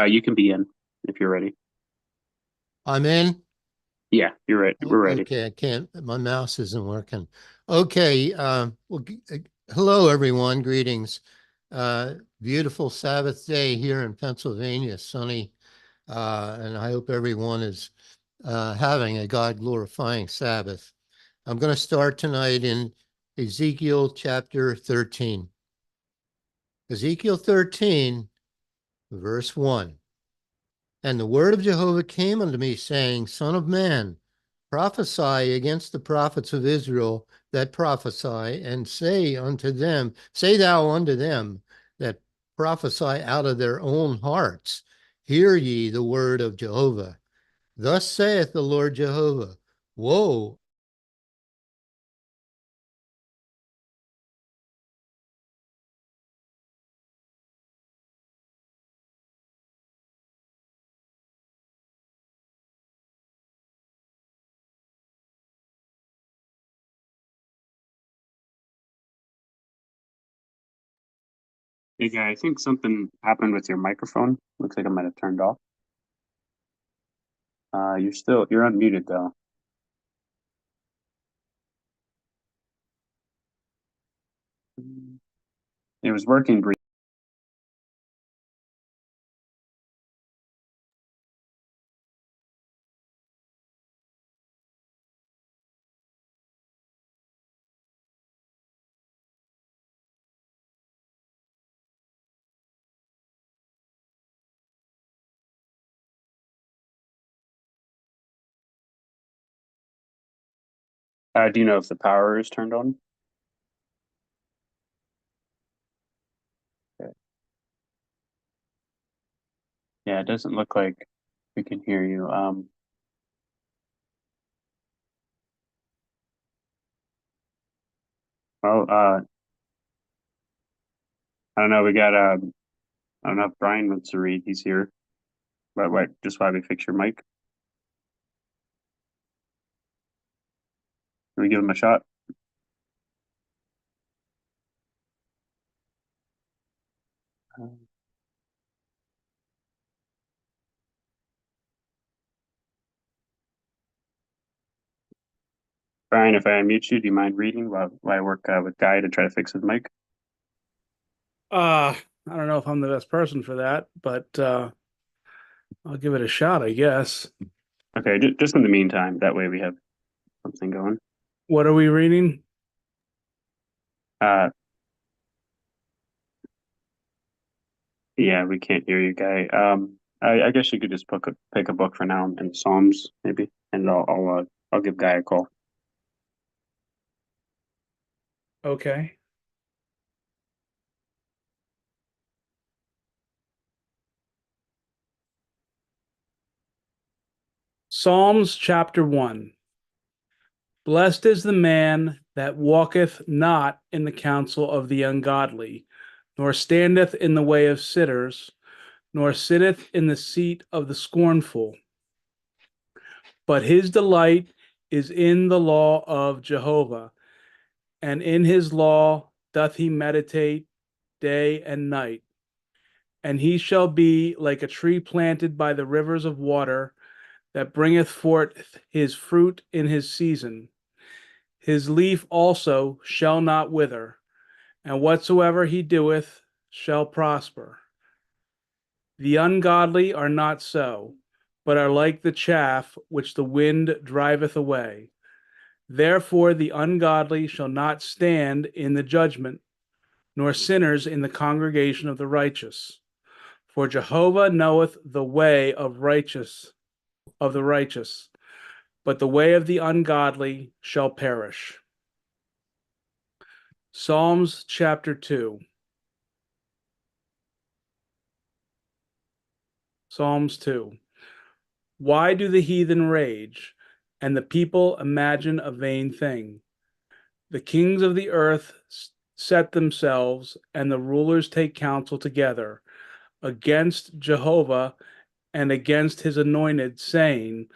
You can be in if you're ready. I'm in. Yeah, you're right. We're ready. Okay, I can't. My mouse isn't working. Okay. Hello, everyone. Greetings. Beautiful Sabbath day here in Pennsylvania, sunny, and I hope everyone is having a God glorifying Sabbath. I'm going to start tonight in Ezekiel chapter 13. Ezekiel 13, verse 1. And the word of Jehovah came unto me, saying, Son of man, prophesy against the prophets of Israel that prophesy, and say thou unto them that prophesy out of their own hearts, hear ye the word of Jehovah. Thus saith the Lord Jehovah, Woe Hey, guy, I think something happened with your microphone. Looks like it might have turned off. You're unmuted though. It was working brief. Do you know if the power is turned on? Okay. Yeah, it doesn't look like we can hear you. Well, I don't know. I don't know if Brian wants to read. He's here. But wait, just while we fix your mic, can we give him a shot? Brian, if I unmute you, do you mind reading while I work with Guy to try to fix his mic? I don't know if I'm the best person for that, but I'll give it a shot, I guess. Okay, just in the meantime, that way we have something going. What are we reading? Uh, yeah, we can't hear you, Guy. I guess you could just pick a book for now in Psalms, maybe, and I'll give Guy a call. Okay. Psalms chapter 1. Blessed is the man that walketh not in the counsel of the ungodly, nor standeth in the way of sinners, nor sitteth in the seat of the scornful. But his delight is in the law of Jehovah, and in his law doth he meditate day and night. And he shall be like a tree planted by the rivers of water, that bringeth forth his fruit in his season. His leaf also shall not wither, and whatsoever he doeth shall prosper. The ungodly are not so, but are like the chaff which the wind driveth away. Therefore the ungodly shall not stand in the judgment, nor sinners in the congregation of the righteous. For Jehovah knoweth the way of the righteous, but the way of the ungodly shall perish. Psalms chapter 2. Psalms 2. Why do the heathen rage, and the people imagine a vain thing? The kings of the earth set themselves, and the rulers take counsel together against Jehovah and against his anointed, saying,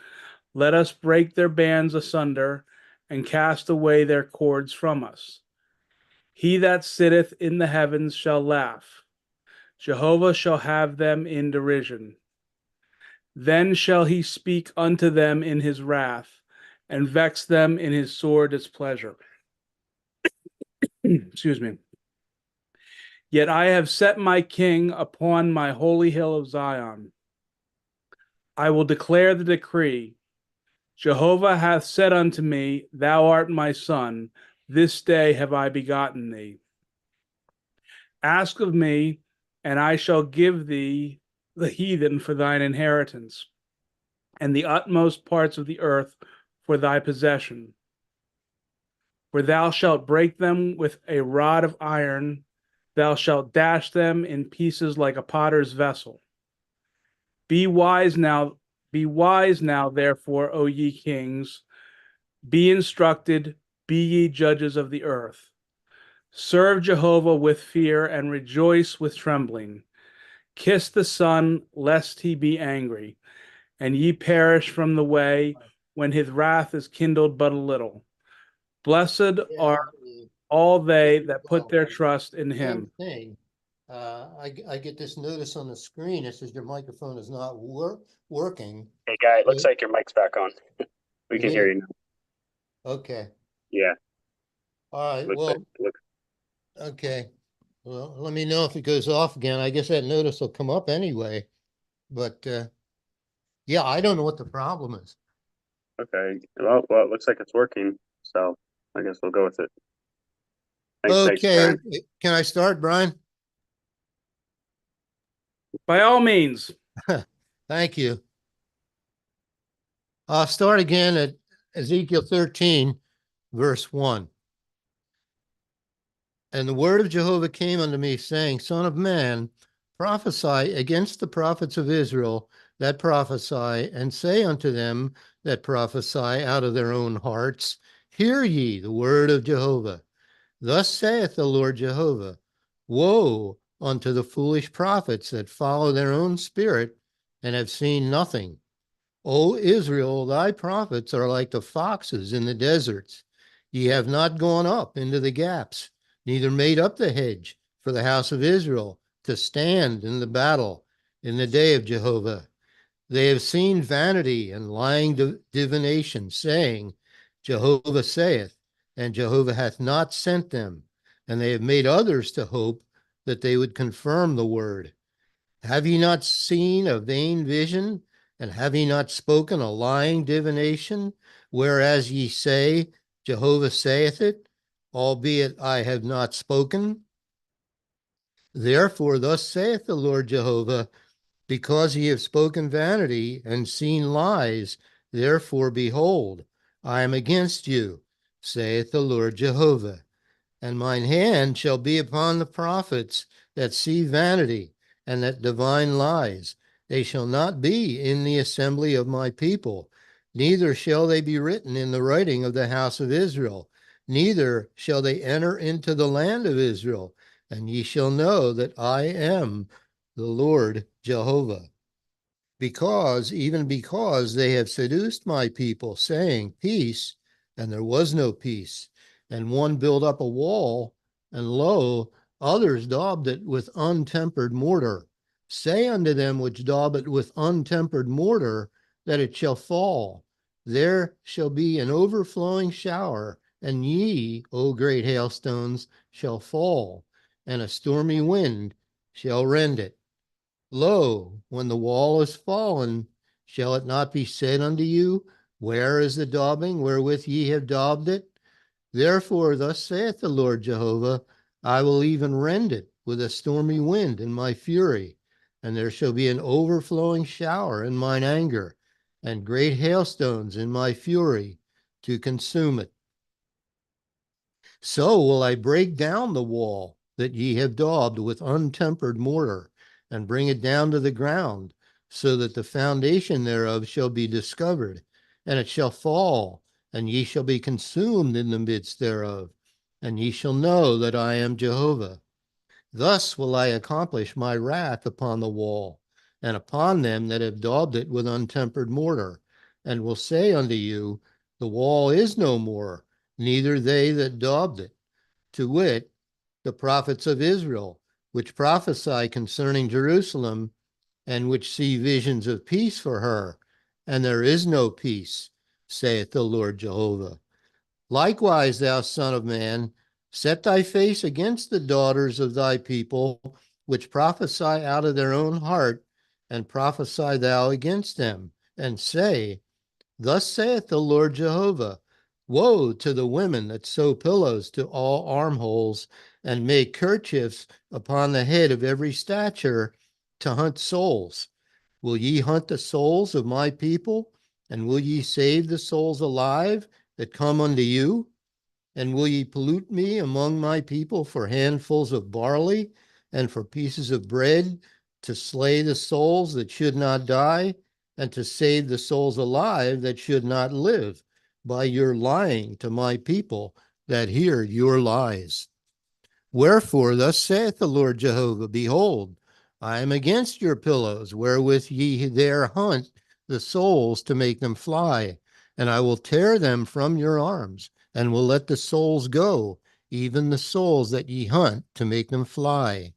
Let us break their bands asunder, and cast away their cords from us. He that sitteth in the heavens shall laugh. Jehovah shall have them in derision. Then shall he speak unto them in his wrath, and vex them in his sore displeasure. Excuse me. Yet I have set my king upon my holy hill of Zion. I will declare the decree. Jehovah hath said unto me, Thou art my son, this day have I begotten thee. Ask of me, and I shall give thee the heathen for thine inheritance, and the utmost parts of the earth for thy possession. For thou shalt break them with a rod of iron, thou shalt dash them in pieces like a potter's vessel. Be wise now, therefore, O ye kings, be instructed, be ye judges of the earth. Serve Jehovah with fear and rejoice with trembling. Kiss the Son, lest he be angry, and ye perish from the way when his wrath is kindled but a little. Blessed are all they that put their trust in Same him. thing. I get this notice on the screen. It says your microphone is not working. Hey, Guy, it looks like your mic's back on. We It can hear is? you now. Okay. Yeah, All right. looks Well, like, looks, okay. Well, let me know if it goes off again. I guess that notice will come up anyway. But yeah, I don't know what the problem is. okay. Well, it looks like it's working, so I guess we'll go with it. Thanks, Okay. Brian. Can I start, Brian? By all means. Thank you. I'll start again at Ezekiel 13, verse 1. And the word of Jehovah came unto me, saying, Son of man, prophesy against the prophets of Israel that prophesy, and say unto them that prophesy out of their own hearts, Hear ye the word of Jehovah. Thus saith the Lord Jehovah, Woe unto the foolish prophets that follow their own spirit and have seen nothing. O Israel, thy prophets are like the foxes in the deserts. Ye have not gone up into the gaps, neither made up the hedge for the house of Israel to stand in the battle in the day of Jehovah. They have seen vanity and lying divination, saying, Jehovah saith, and Jehovah hath not sent them. And they have made others to hope that they would confirm the word. Have ye not seen a vain vision? And have ye not spoken a lying divination? Whereas ye say, Jehovah saith it, albeit I have not spoken. Therefore, thus saith the Lord Jehovah, because ye have spoken vanity and seen lies, therefore, behold, I am against you, saith the Lord Jehovah. And mine hand shall be upon the prophets that see vanity and that divine lies. They shall not be in the assembly of my people, neither shall they be written in the writing of the house of Israel, neither shall they enter into the land of Israel. And ye shall know that I am the Lord Jehovah. Even because they have seduced my people, saying, Peace, and there was no peace. And one built up a wall, and lo, others daubed it with untempered mortar. Say unto them which daub it with untempered mortar, that it shall fall. There shall be an overflowing shower, and ye, O great hailstones, shall fall, and a stormy wind shall rend it. Lo, when the wall is fallen, shall it not be said unto you, Where is the daubing wherewith ye have daubed it? Therefore, thus saith the Lord Jehovah, I will even rend it with a stormy wind in my fury, and there shall be an overflowing shower in mine anger, and great hailstones in my fury to consume it. So will I break down the wall that ye have daubed with untempered mortar, and bring it down to the ground, so that the foundation thereof shall be discovered, and it shall fall, and ye shall be consumed in the midst thereof, and ye shall know that I am Jehovah. Thus will I accomplish my wrath upon the wall, and upon them that have daubed it with untempered mortar, and will say unto you, The wall is no more, neither they that daubed it, to wit, the prophets of Israel, which prophesy concerning Jerusalem, and which see visions of peace for her, and there is no peace, saith the Lord Jehovah. Likewise, thou son of man, set thy face against the daughters of thy people, which prophesy out of their own heart, and prophesy thou against them, and say, Thus saith the Lord Jehovah, Woe to the women that sew pillows to all armholes, and make kerchiefs upon the head of every stature, to hunt souls. Will ye hunt the souls of my people? And will ye save the souls alive that come unto you? And will ye pollute me among my people for handfuls of barley and for pieces of bread, to slay the souls that should not die, and to save the souls alive that should not live, by your lying to my people that hear your lies? Wherefore, thus saith the Lord Jehovah, Behold, I am against your pillows, wherewith ye there hunt the souls to make them fly, and I will tear them from your arms, and will let the souls go, even the souls that ye hunt to make them fly.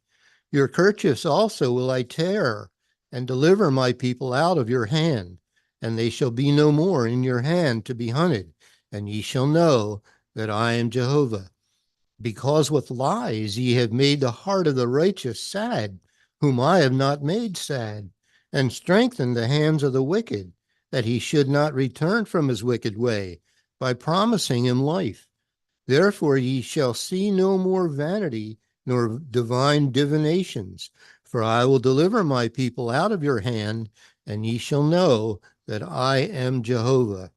Your kerchiefs also will I tear, and deliver my people out of your hand, and they shall be no more in your hand to be hunted, and ye shall know that I am Jehovah. Because with lies ye have made the heart of the righteous sad, whom I have not made sad, and strengthened the hands of the wicked, that he should not return from his wicked way, by promising him life. Therefore ye shall see no more vanity, nor divine divinations, for I will deliver my people out of your hand, and ye shall know that I am Jehovah.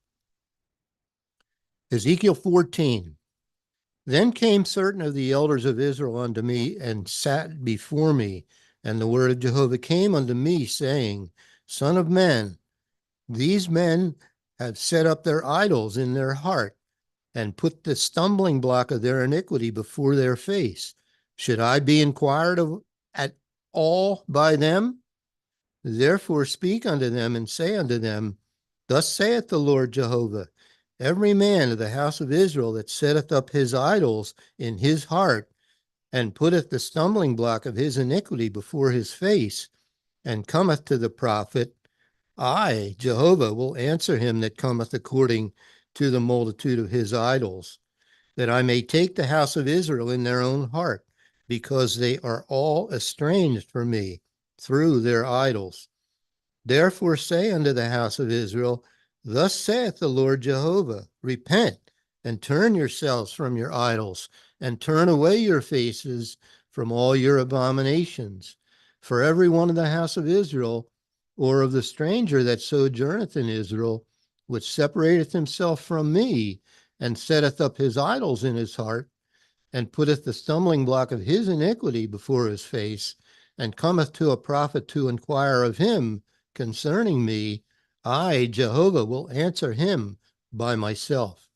Ezekiel 14. Then came certain of the elders of Israel unto me, and sat before me. And the word of Jehovah came unto me, saying, Son of man, these men have set up their idols in their heart, and put the stumbling block of their iniquity before their face. Should I be inquired of at all by them? Therefore speak unto them, and say unto them, Thus saith the Lord Jehovah, Every man of the house of Israel that setteth up his idols in his heart, and putteth the stumbling block of his iniquity before his face, and cometh to the prophet, I, Jehovah, will answer him that cometh according to the multitude of his idols, that I may take the house of Israel in their own heart, because they are all estranged from me through their idols. Therefore say unto the house of Israel, Thus saith the Lord Jehovah, Repent, and turn yourselves from your idols, and turn away your faces from all your abominations. For every one of the house of Israel, or of the stranger that sojourneth in Israel, which separateth himself from me, and setteth up his idols in his heart, and putteth the stumbling block of his iniquity before his face, and cometh to a prophet to inquire of him concerning me, I, Jehovah, will answer him by myself.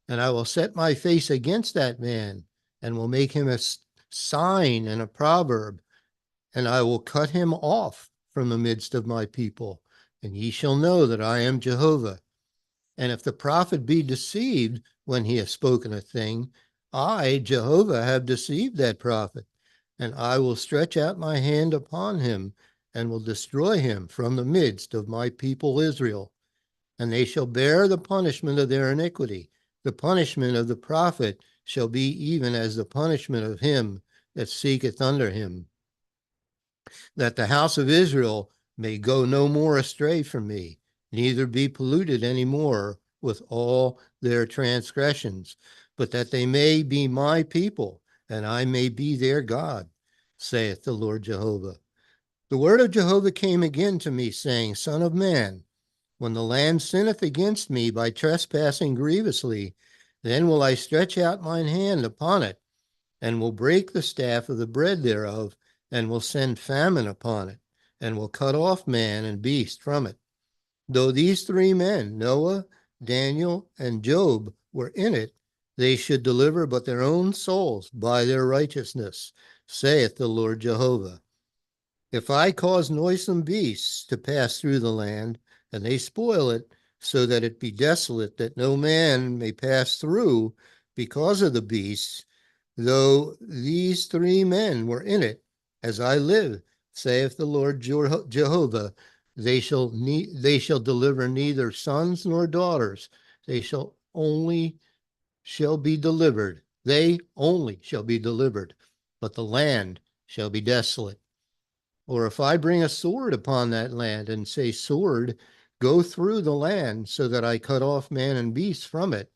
And I will set my face against that man, and will make him a sign and a proverb, and I will cut him off from the midst of my people, and ye shall know that I am Jehovah. And if the prophet be deceived when he hath spoken a thing, I, Jehovah, have deceived that prophet, and I will stretch out my hand upon him, and will destroy him from the midst of my people Israel. And they shall bear the punishment of their iniquity. The punishment of the prophet shall be even as the punishment of him that seeketh under him, that the house of Israel may go no more astray from me, neither be polluted any more with all their transgressions, but that they may be my people, and I may be their God, saith the Lord Jehovah. The word of Jehovah came again to me, saying, Son of man, when the land sinneth against me by trespassing grievously, then will I stretch out mine hand upon it, and will break the staff of the bread thereof, and will send famine upon it, and will cut off man and beast from it. Though these three men, Noah, Daniel, and Job, were in it, they should deliver but their own souls by their righteousness, saith the Lord Jehovah. If I cause noisome beasts to pass through the land, and they spoil it, so that it be desolate, that no man may pass through because of the beasts, though these three men were in it, As I live, saith the Lord Jehovah, they shall deliver neither sons nor daughters. They shall be delivered. They only shall be delivered, but the land shall be desolate. Or if I bring a sword upon that land and say, sword, go through the land so that I cut off man and beast from it,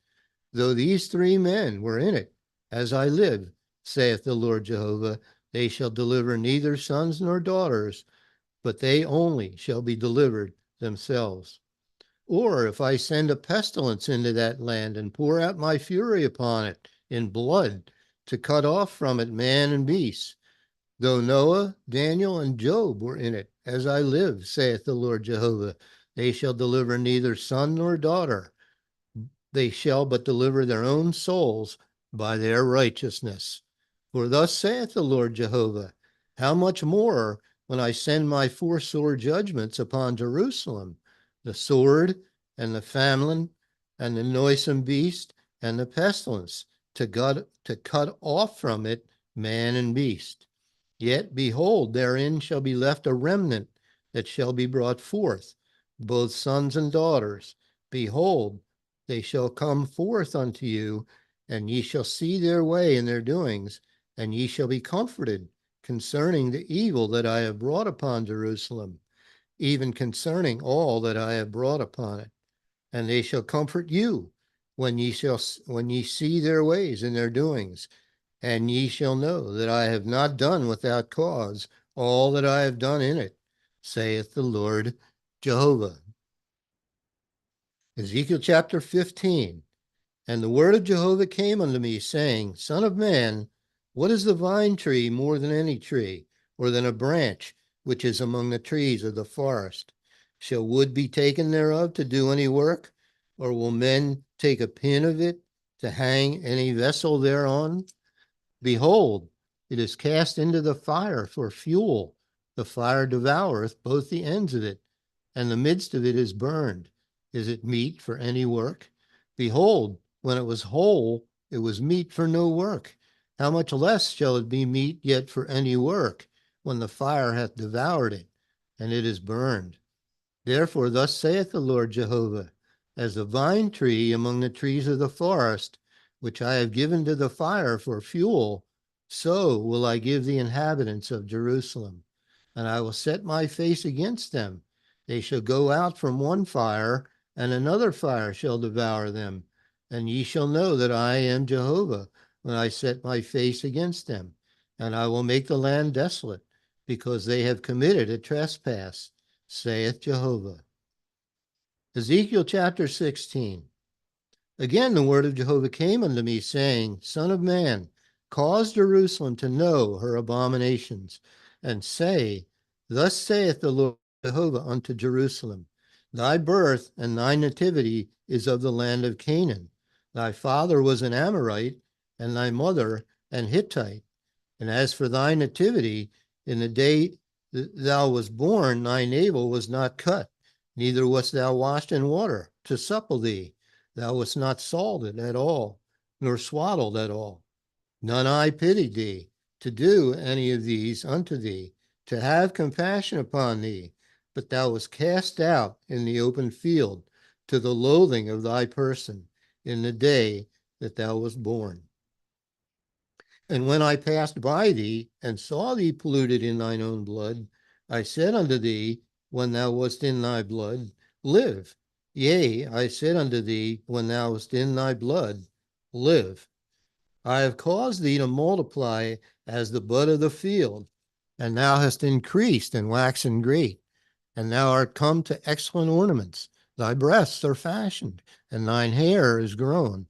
though these 3 men were in it, as I live, saith the Lord Jehovah, they shall deliver neither sons nor daughters, but they only shall be delivered themselves. Or if I send a pestilence into that land and pour out my fury upon it in blood to cut off from it man and beast, though Noah, Daniel, and Job were in it, as I live, saith the Lord Jehovah, they shall deliver neither son nor daughter. They shall but deliver their own souls by their righteousness. For thus saith the Lord Jehovah, how much more when I send my 4 sore judgments upon Jerusalem, the sword and the famine and the noisome beast and the pestilence, to cut off from it man and beast. Yet behold, therein shall be left a remnant that shall be brought forth, both sons and daughters. Behold, they shall come forth unto you, and ye shall see their way and their doings, and ye shall be comforted concerning the evil that I have brought upon Jerusalem, even concerning all that I have brought upon it. And they shall comfort you when ye see their ways and their doings, and ye shall know that I have not done without cause all that I have done in it, saith the Lord Jehovah. Ezekiel chapter 15. And the word of Jehovah came unto me, saying, Son of man, what is the vine tree more than any tree, or than a branch which is among the trees of the forest? Shall wood be taken thereof to do any work, or will men take a pin of it to hang any vessel thereon? Behold, it is cast into the fire for fuel. The fire devoureth both the ends of it, and the midst of it is burned. Is it meat for any work? Behold, when it was whole, it was meat for no work. How much less shall it be meat yet for any work, when the fire hath devoured it, and it is burned? Therefore thus saith the Lord Jehovah, as the vine tree among the trees of the forest, which I have given to the fire for fuel, so will I give the inhabitants of Jerusalem. And I will set my face against them. They shall go out from one fire, and another fire shall devour them. And ye shall know that I am Jehovah, when I set my face against them. And I will make the land desolate, because they have committed a trespass, saith Jehovah. Ezekiel chapter 16. Again the word of Jehovah came unto me, saying, Son of man, cause Jerusalem to know her abominations, and say, Thus saith the Lord Jehovah unto Jerusalem, Thy birth and thy nativity is of the land of Canaan. Thy father was an Amorite, and thy mother an Hittite. And as for thy nativity, in the day that thou wast born, thy navel was not cut, neither wast thou washed in water to supple thee. Thou wast not salted at all, nor swaddled at all. None I pitied thee, to do any of these unto thee, to have compassion upon thee, but thou wast cast out in the open field, to the loathing of thy person, in the day that thou wast born. And when I passed by thee, and saw thee polluted in thine own blood, I said unto thee, when thou wast in thy blood, live. Yea, I said unto thee, when thou wast in thy blood, live. I have caused thee to multiply as the bud of the field, and thou hast increased and waxen great, and thou art come to excellent ornaments. Thy breasts are fashioned, and thine hair is grown,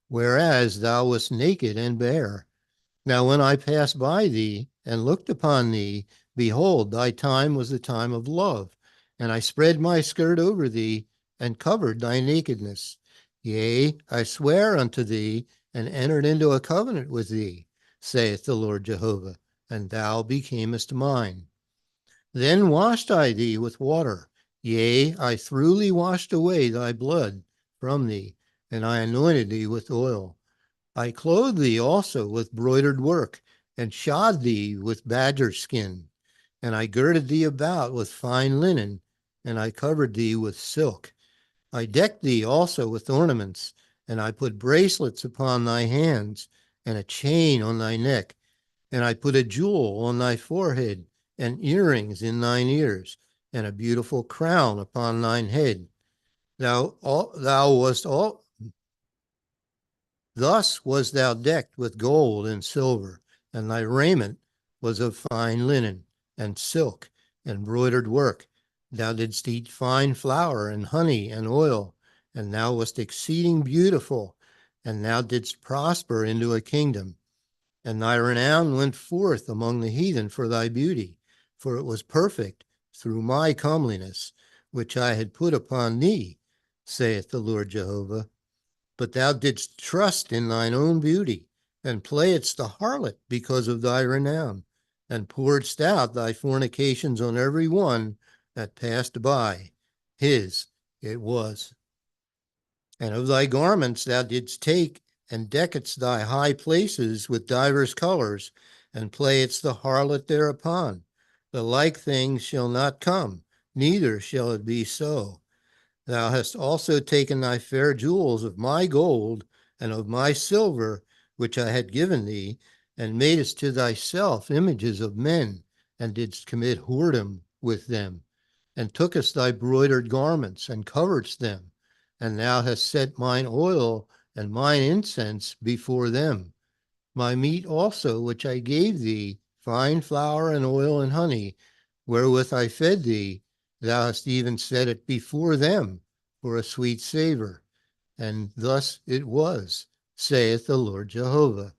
whereas thou wast naked and bare. Now when I passed by thee and looked upon thee, behold, thy time was the time of love, and I spread my skirt over thee and covered thy nakedness. Yea, I swear unto thee and entered into a covenant with thee, saith the Lord Jehovah, and thou becamest mine. Then washed I thee with water, yea, I thoroughly washed away thy blood from thee, and I anointed thee with oil. I clothed thee also with broidered work, and shod thee with badger skin, and I girded thee about with fine linen, and I covered thee with silk. I decked thee also with ornaments, and I put bracelets upon thy hands, and a chain on thy neck, and I put a jewel on thy forehead, and earrings in thine ears, and a beautiful crown upon thine head. Thou wast all Thus was thou decked with gold and silver, and thy raiment was of fine linen and silk and broidered work. Thou didst eat fine flour and honey and oil, and thou wast exceeding beautiful, and thou didst prosper into a kingdom. And thy renown went forth among the heathen for thy beauty, for it was perfect through my comeliness, which I had put upon thee, saith the Lord Jehovah. But thou didst trust in thine own beauty, and playedst the harlot because of thy renown, and pouredst out thy fornications on every one that passed by. His it was. And of thy garments thou didst take, and deckedst thy high places with divers colors, and playedst the harlot thereupon. The like thing shall not come, neither shall it be so. Thou hast also taken thy fair jewels of my gold and of my silver, which I had given thee, and madest to thyself images of men, and didst commit whoredom with them, and tookest thy broidered garments, and coveredst them, and thou hast set mine oil and mine incense before them. My meat also, which I gave thee, fine flour and oil and honey, wherewith I fed thee, thou hast even set it before them for a sweet savor. And thus it was, saith the Lord Jehovah.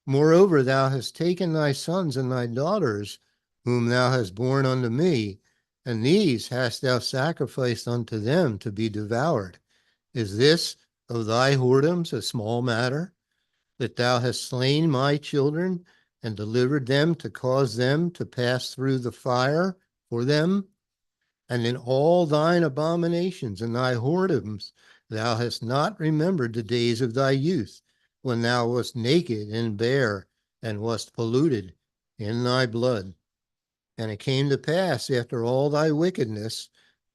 Moreover, thou hast taken thy sons and thy daughters, whom thou hast borne unto me, and these hast thou sacrificed unto them to be devoured. Is this of thy whoredoms a small matter, that thou hast slain my children and delivered them to cause them to pass through the fire for them? And in all thine abominations and thy whoredoms, thou hast not remembered the days of thy youth, when thou wast naked and bare, and wast polluted in thy blood. And it came to pass after all thy wickedness,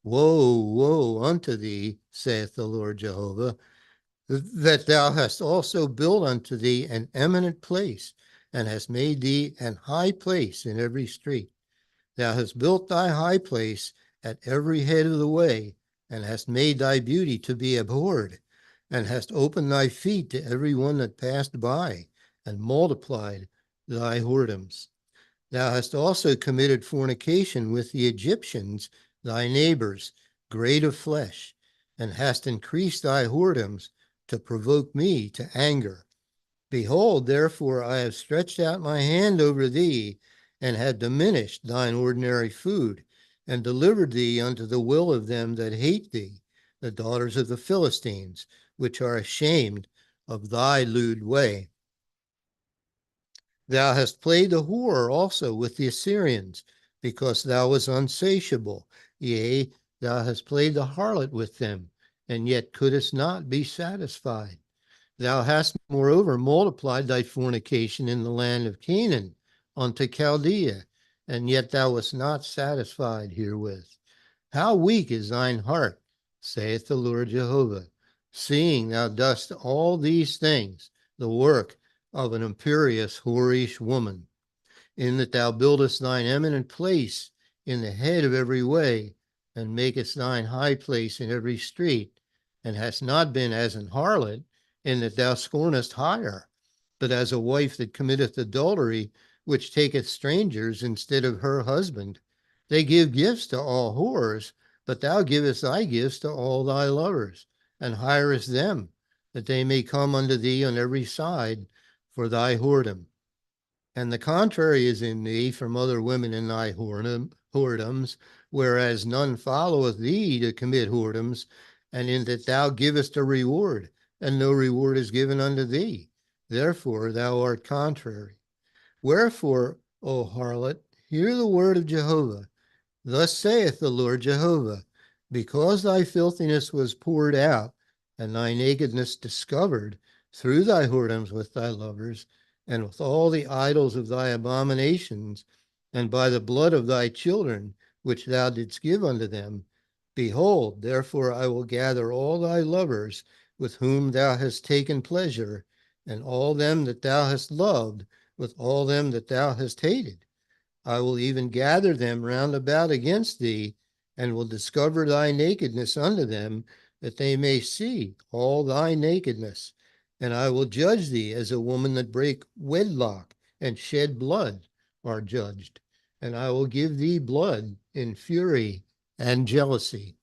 woe, woe unto thee, saith the Lord Jehovah, that thou hast also built unto thee an eminent place, and hast made thee an high place in every street. Thou hast built thy high place at every head of the way, and hast made thy beauty to be abhorred, and hast opened thy feet to every one that passed by, and multiplied thy whoredoms. Thou hast also committed fornication with the Egyptians, thy neighbors, great of flesh, and hast increased thy whoredoms to provoke me to anger. Behold, therefore, I have stretched out my hand over thee, and have diminished thine ordinary food, and delivered thee unto the will of them that hate thee, the daughters of the Philistines, which are ashamed of thy lewd way. Thou hast played the whore also with the Assyrians, because thou wast unsatiable. Yea, thou hast played the harlot with them, and yet couldst not be satisfied. Thou hast moreover multiplied thy fornication in the land of Canaan unto Chaldea, and yet thou wast not satisfied herewith. How weak is thine heart, saith the Lord Jehovah, seeing thou dost all these things, the work of an imperious whorish woman, in that thou buildest thine eminent place in the head of every way, and makest thine high place in every street, and hast not been as an harlot, in that thou scornest hire, but as a wife that committeth adultery, which taketh strangers instead of her husband. They give gifts to all whores, but thou givest thy gifts to all thy lovers, and hirest them, that they may come unto thee on every side for thy whoredom. And the contrary is in thee from other women in thy whoredoms, whereas none followeth thee to commit whoredoms, and in that thou givest a reward, and no reward is given unto thee. Therefore thou art contrary. Wherefore, O harlot, hear the word of Jehovah. Thus saith the Lord Jehovah, because thy filthiness was poured out, and thy nakedness discovered through thy whoredoms with thy lovers, and with all the idols of thy abominations, and by the blood of thy children, which thou didst give unto them. Behold, therefore I will gather all thy lovers with whom thou hast taken pleasure, and all them that thou hast loved with all them that thou hast hated. I will even gather them round about against thee, and will discover thy nakedness unto them, that they may see all thy nakedness. And I will judge thee as a woman that brake wedlock and shed blood are judged. And I will give thee blood in fury and jealousy.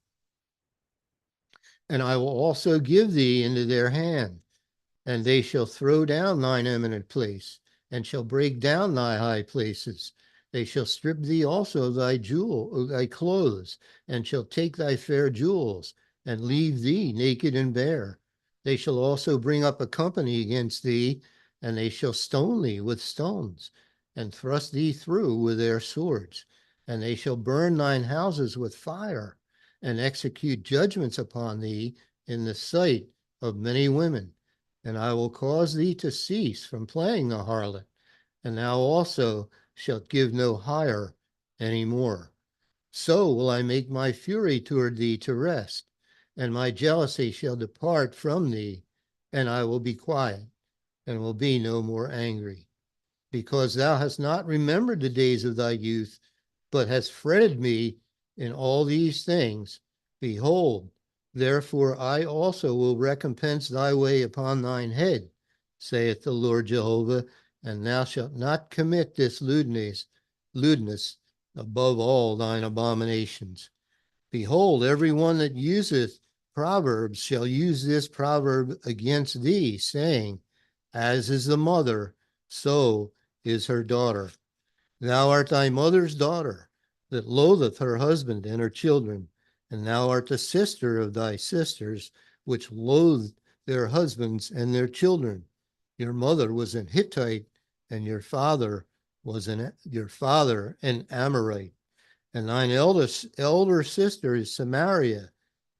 And I will also give thee into their hand, and they shall throw down thine eminent place, and shall break down thy high places. They shall strip thee also of thy clothes, and shall take thy fair jewels, and leave thee naked and bare. They shall also bring up a company against thee, and they shall stone thee with stones, and thrust thee through with their swords. And they shall burn thine houses with fire, and execute judgments upon thee in the sight of many women. And I will cause thee to cease from playing the harlot, and thou also shalt give no hire any more. So will I make my fury toward thee to rest, and my jealousy shall depart from thee, and I will be quiet, and will be no more angry. Because thou hast not remembered the days of thy youth, but hast fretted me in all these things. Behold, therefore I also will recompense thy way upon thine head, saith the Lord Jehovah, and thou shalt not commit this lewdness above all thine abominations. Behold, every one that useth proverbs shall use this proverb against thee, saying, as is the mother, so is her daughter. Thou art thy mother's daughter, that loatheth her husband and her children, and thou art the sister of thy sisters, which loathed their husbands and their children. Your mother was an Hittite, and your father an Amorite. And thine elder sister is Samaria,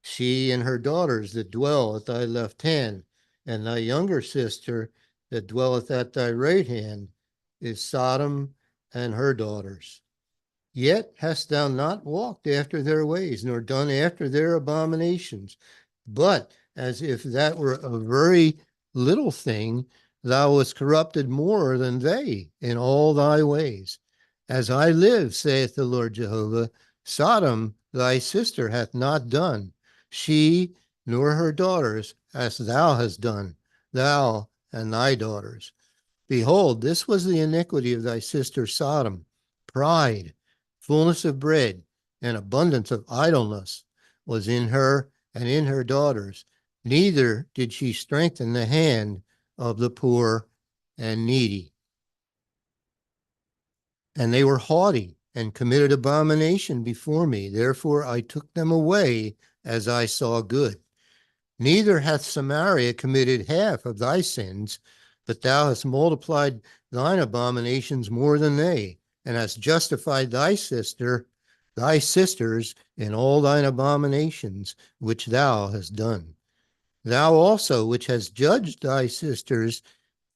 she and her daughters that dwell at thy left hand, and thy younger sister that dwelleth at thy right hand is Sodom and her daughters. Yet hast thou not walked after their ways, nor done after their abominations. But as if that were a very little thing, thou wast corrupted more than they in all thy ways. As I live, saith the Lord Jehovah, Sodom thy sister hath not done, she nor her daughters, as thou hast done, thou and thy daughters. Behold, this was the iniquity of thy sister Sodom, pride, fullness of bread, and abundance of idleness was in her and in her daughters. Neither did she strengthen the hand of the poor and needy. And they were haughty and committed abomination before me. Therefore I took them away as I saw good. Neither hath Samaria committed half of thy sins, but thou hast multiplied thine abominations more than they, and hast justified thy sisters in all thine abominations which thou hast done. Thou also, which hast judged thy sisters,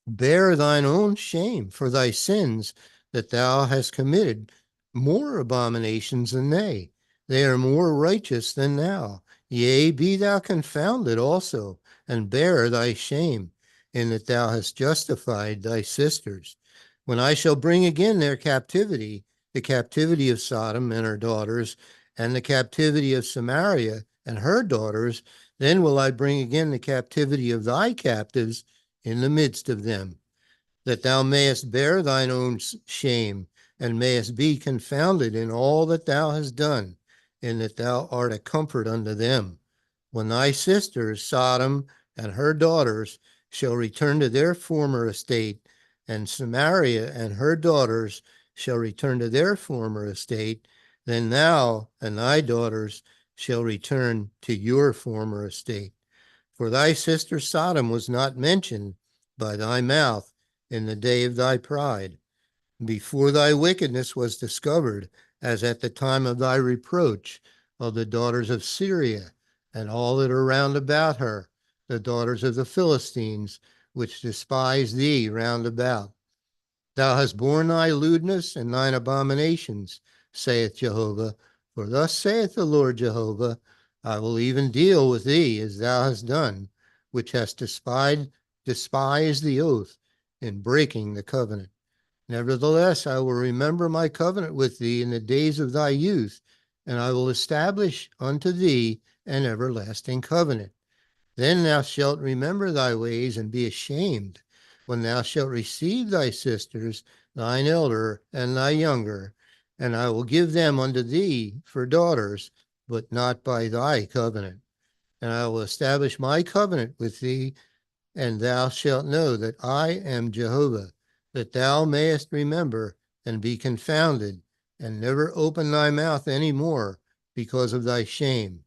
bear thine own shame for thy sins, that thou hast committed more abominations than they. They are more righteous than thou. Yea, be thou confounded also, and bear thy shame, in that thou hast justified thy sisters. When I shall bring again their captivity, the captivity of Sodom and her daughters, and the captivity of Samaria and her daughters, then will I bring again the captivity of thy captives in the midst of them, that thou mayest bear thine own shame, and mayest be confounded in all that thou hast done, and that thou art a comfort unto them. When thy sisters, Sodom and her daughters, shall return to their former estate, and Samaria and her daughters shall return to their former estate, then thou and thy daughters shall return to your former estate. For thy sister Sodom was not mentioned by thy mouth in the day of thy pride, before thy wickedness was discovered, as at the time of thy reproach of the daughters of Syria and all that are round about her, the daughters of the Philistines, which despise thee round about. Thou hast borne thy lewdness and thine abominations, saith Jehovah. For thus saith the Lord Jehovah, I will even deal with thee as thou hast done, which hast despised the oath in breaking the covenant. Nevertheless, I will remember my covenant with thee in the days of thy youth, and I will establish unto thee an everlasting covenant. Then thou shalt remember thy ways and be ashamed, when thou shalt receive thy sisters, thine elder and thy younger, and I will give them unto thee for daughters, but not by thy covenant. And I will establish my covenant with thee, and thou shalt know that I am Jehovah, that thou mayest remember and be confounded, and never open thy mouth any more because of thy shame,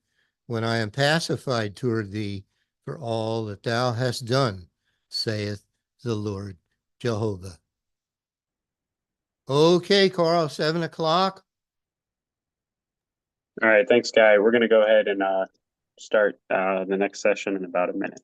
when I am pacified toward thee for all that thou hast done, saith the Lord Jehovah. Okay, Carl, 7 o'clock. All right, thanks, Guy. We're gonna go ahead and start the next session in about a minute.